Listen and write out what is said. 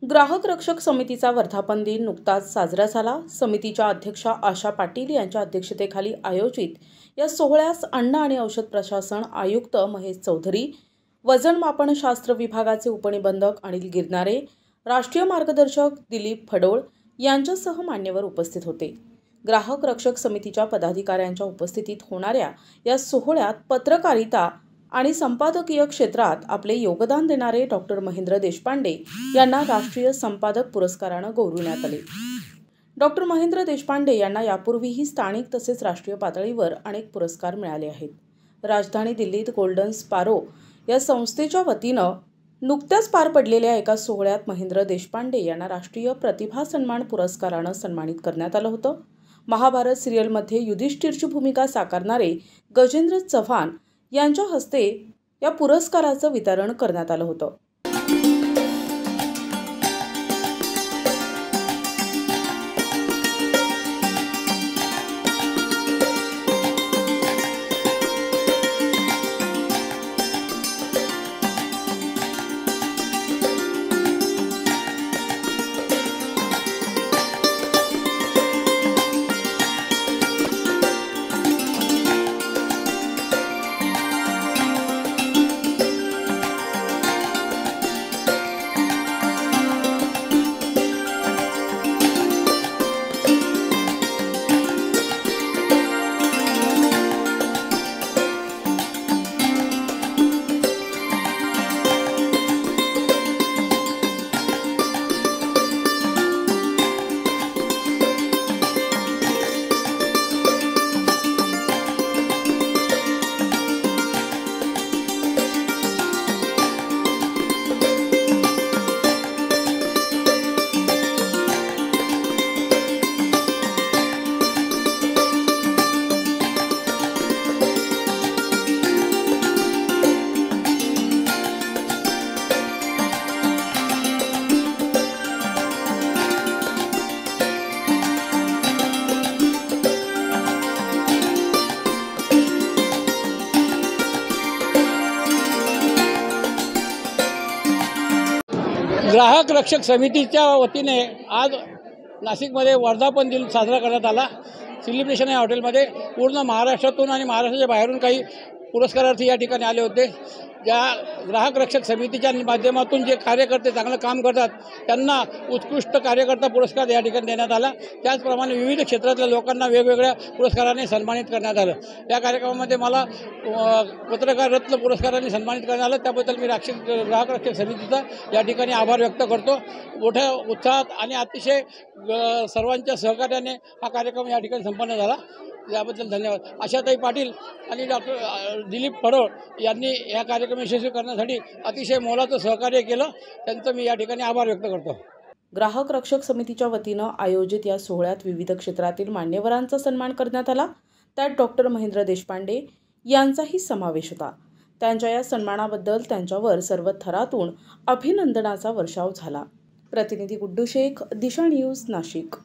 ग्राहक रक्षक समितीचा वर्धापन दिन नुकताच साजरा झाला। समितीच्या अध्यक्षा आशा पाटील यांच्या अध्यक्षतेखाली आयोजित या सोहळ्यास अन्न आणि औषध प्रशासन आयुक्त महेश चौधरी, वजन मापनशास्त्र विभागाचे उपनिबंधक अनिल गिरनारे, राष्ट्रीय मार्गदर्शक दिलीप फडोळ यांच्यासह मान्यवर उपस्थित होते। ग्राहक रक्षक समितीच्या पदाधिकाऱ्यांच्या उपस्थितीत होणाऱ्या या सोहळ्यात पत्रकारिता आणि संपादकीय क्षेत्रात आपले योगदान देणारे डॉक्टर महेंद्र देशपांडे यांना राष्ट्रीय संपादक पुरस्काराने गौरविण्यात आले। डॉक्टर महेंद्र देशपांडे यांना यापूर्वीही स्थानिक तसेच राष्ट्रीय पातळीवर अनेक पुरस्कार मिळाले आहेत। राजधानी दिल्लीत गोल्डन स्पॅरो या संस्थेच्या वतीनं नुकत्याच पार पडलेल्या एका सोहळ्यात महेंद्र देशपांडे यांना राष्ट्रीय प्रतिभा सन्मान पुरस्काराने सन्मानित करण्यात आलं होतं। महाभारत सिरियलमध्ये युधिष्ठिरची भूमिका साकारणारे गजेंद्र चव्हाण यांच्या हस्ते या पुरस्काराचं वितरण करण्यात आलं होतं। ग्राहक रक्षक समितीच्या वतीने आज नाशिकमध्ये वर्धापन दिन साजरा करण्यात आला। सेलिब्रेशन या हॉटेलमध्ये पूर्ण महाराष्ट्रातून आणि महाराष्ट्राच्या बाहेरून काही पुरस्कारार्थी या ठिकाणी आले होते। ज्या ग्राहक रक्षक समितीच्या माध्यमातून जे कार्यकर्ते चांगलं काम करतात त्यांना उत्कृष्ट कार्यकर्ता पुरस्कार या ठिकाणी देण्यात आला। त्याचप्रमाणे विविध क्षेत्रातल्या लोकांना वेगवेगळ्या पुरस्काराने सन्मानित करण्यात आलं। या कार्यक्रमामध्ये मला पत्रकार रत्न पुरस्काराने सन्मानित करण्यात आलं। त्याबद्दल मी ग्राहक रक्षक समितीचा या ठिकाणी आभार व्यक्त करतो। मोठ्या उत्साहात आणि अतिशय सर्वांच्या सहकार्याने हा कार्यक्रम या ठिकाणी संपन्न झाला। याबद्दल धन्यवाद। आशाताई पाटील आणि डॉक्टर दिलीप फडोळ यांनी या कार्यक्रम यशस्वी करण्यासाठी अतिशय मोलाचं सहकार्य केलं। त्यांचं मी या ठिकाणी आभार व्यक्त करतो। ग्राहक रक्षक समितीच्या वतीनं आयोजित या सोहळ्यात विविध क्षेत्रातील मान्यवरांचा सन्मान करण्यात आला। त्यात डॉक्टर महेंद्र देशपांडे यांचाही समावेश होता। त्यांच्या या सन्मानाबद्दल त्यांच्यावर सर्व थरातून अभिनंदनाचा वर्षाव झाला। प्रतिनिधी गुड्डू शेख, दिशा न्यूज, नाशिक।